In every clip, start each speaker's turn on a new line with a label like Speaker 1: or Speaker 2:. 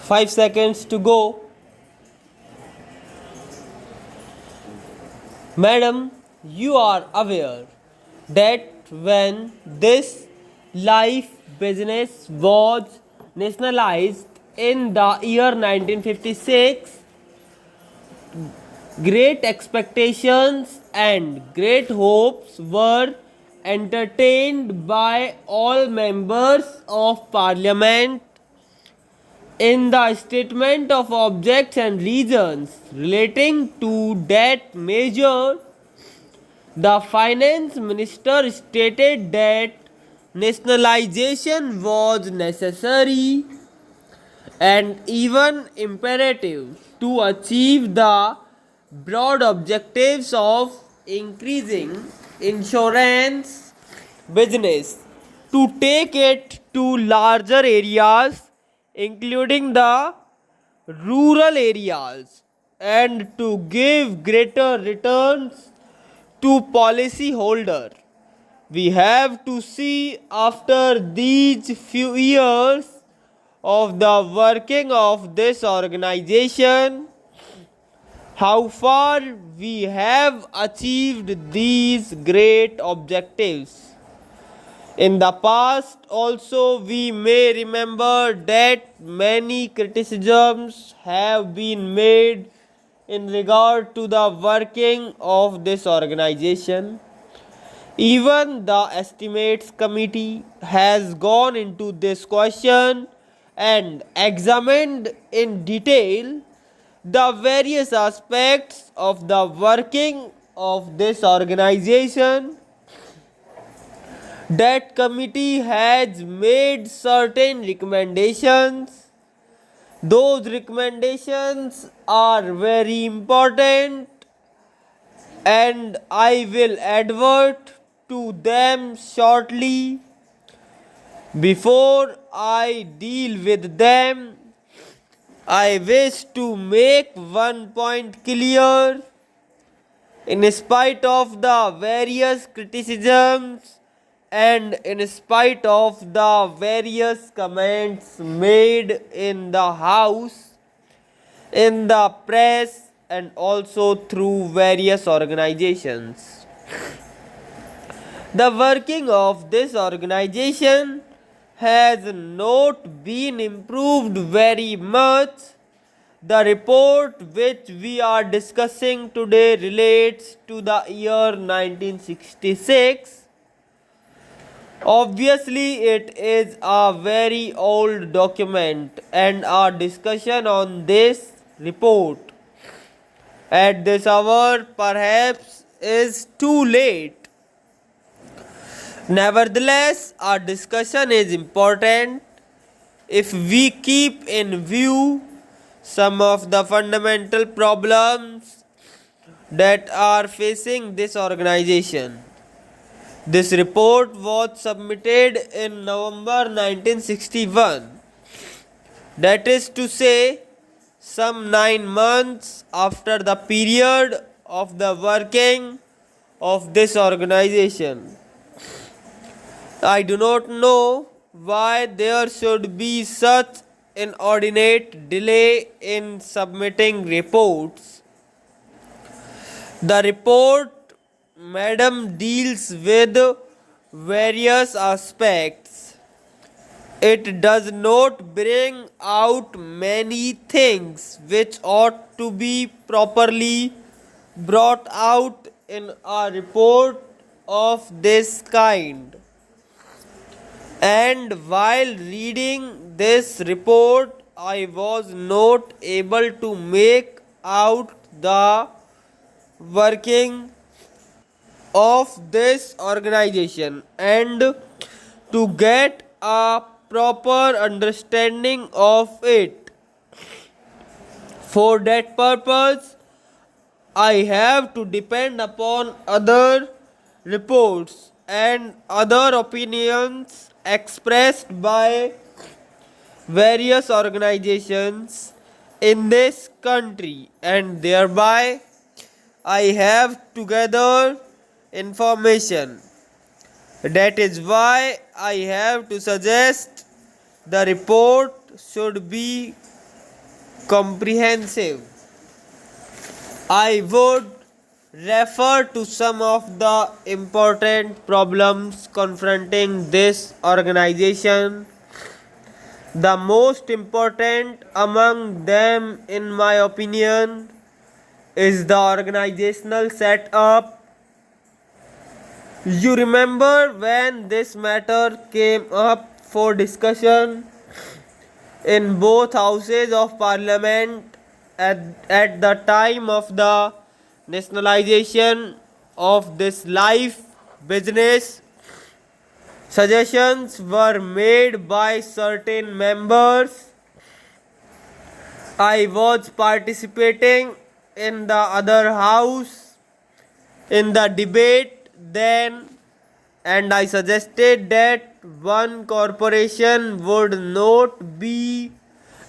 Speaker 1: 5 seconds to go. Madam, you are aware that when this life business was nationalized in the year 1956, great expectations and great hopes were entertained by all members of parliament. In the statement of objects and reasons relating to that measure, the finance minister stated that nationalization was necessary and even imperative to achieve the broad objectives of increasing insurance business, to take it to larger areas including the rural areas, and to give greater returns to policyholder. We have to see after these few years of the working of this organization how far we have achieved these great objectives. In the past also we may remember that many criticisms have been made in regard to the working of this organization. Even the estimates committee has gone into this question and examined in detail the various aspects of the working of this organization. That committee has made certain recommendations. Those recommendations are very important and I will advert to them shortly. Before I deal with them, I wish to make one point clear. In spite of the various criticisms and in spite of the various comments made in the house, in the press, and also through various organizations, the working of this organization has not been improved very much. The report which we are discussing today relates to the year 1966. Obviously, it is a very old document and our discussion on this report at this hour perhaps is too late. Nevertheless, our discussion is important if we keep in view some of the fundamental problems that are facing this organization. This report was submitted in November 1961. That is to say, some 9 months after the period of the working of this organization. I do not know why there should be such inordinate delay in submitting reports. The report, madam, deals with various aspects. It does not bring out many things which ought to be properly brought out in a report of this kind. And while reading this report, I was not able to make out the working of this organization and to get a proper understanding of it. For that purpose, I have to depend upon other reports and other opinions expressed by various organizations in this country, and thereby I have to gather information. That is why I have to suggest the report should be comprehensive. I would refer to some of the important problems confronting this organization. The most important among them, in my opinion, is the organizational setup. You remember when this matter came up for discussion in both houses of parliament at the time of the nationalization of this life business. Suggestions were made by certain members. I was participating in the other house in the debate then, and I suggested that one corporation would not be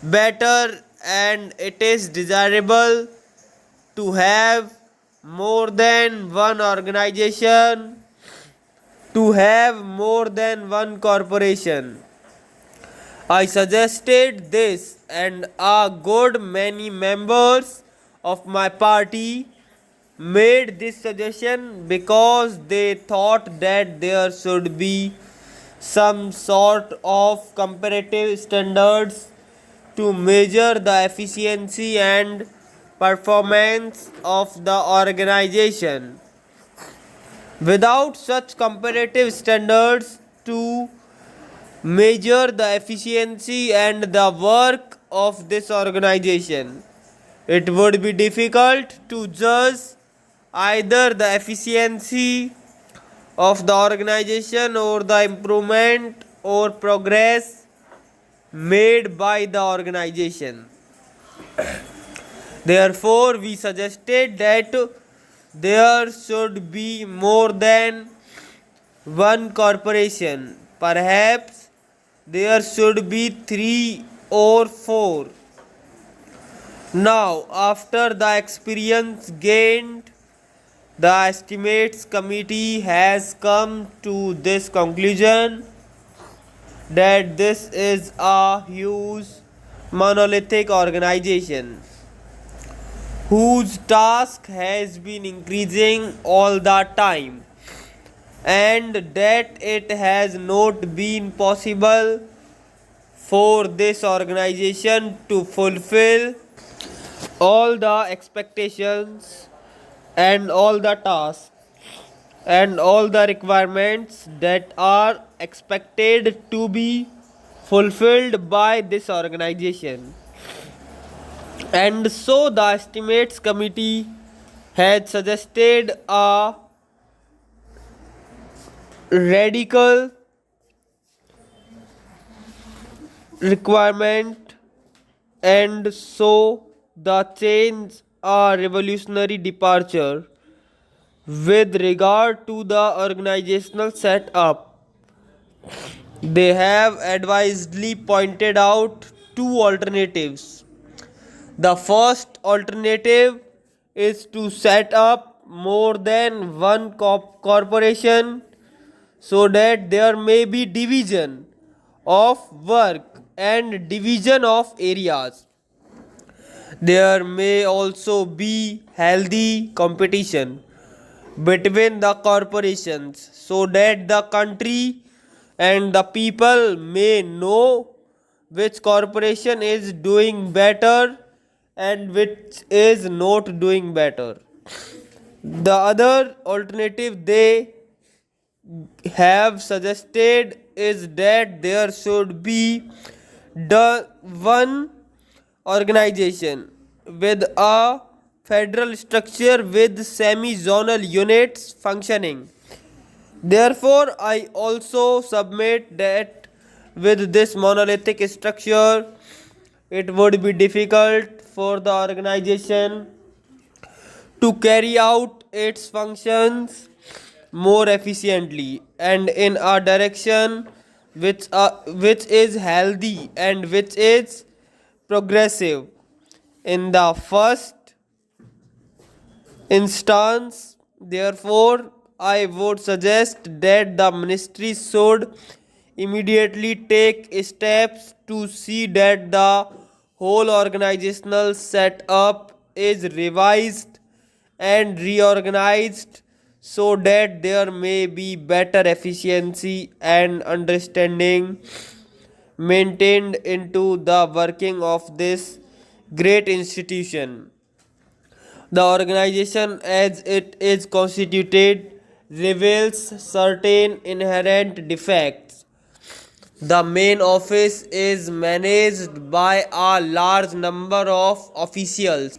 Speaker 1: better, and it is desirable to have more than one organization, to have more than one corporation. I suggested this, and a good many members of my party made this suggestion because they thought that there should be some sort of comparative standards to measure the efficiency and performance of the organization. Without such comparative standards to measure the efficiency and the work of this organization, it would be difficult to judge either the efficiency of the organization or the improvement or progress made by the organization. Therefore, we suggested that there should be more than one corporation. Perhaps there should be 3 or 4. Now, after the experience gained, the estimates committee has come to this conclusion that this is a huge monolithic organization whose task has been increasing all the time, and that it has not been possible for this organization to fulfill all the expectations and all the tasks and all the requirements that are expected to be fulfilled by this organization. And so the estimates committee had suggested a radical requirement, and so the change a revolutionary departure with regard to the organizational setup. They have advisedly pointed out 2 alternatives. The first alternative is to set up more than one corporation so that there may be division of work and division of areas. There may also be healthy competition between the corporations so that the country and the people may know which corporation is doing better and which is not doing better. The other alternative they have suggested is that there should be the one organization with a federal structure with semi-zonal units functioning. Therefore, I also submit that with this monolithic structure, it would be difficult for the organization to carry out its functions more efficiently and in a direction which is healthy and which is progressive. In the first instance, therefore, I would suggest that the ministry should immediately take steps to see that the whole organizational setup is revised and reorganized so that there may be better efficiency and understanding maintained into the working of this great institution. The organization as it is constituted reveals certain inherent defects. The main office is managed by a large number of officials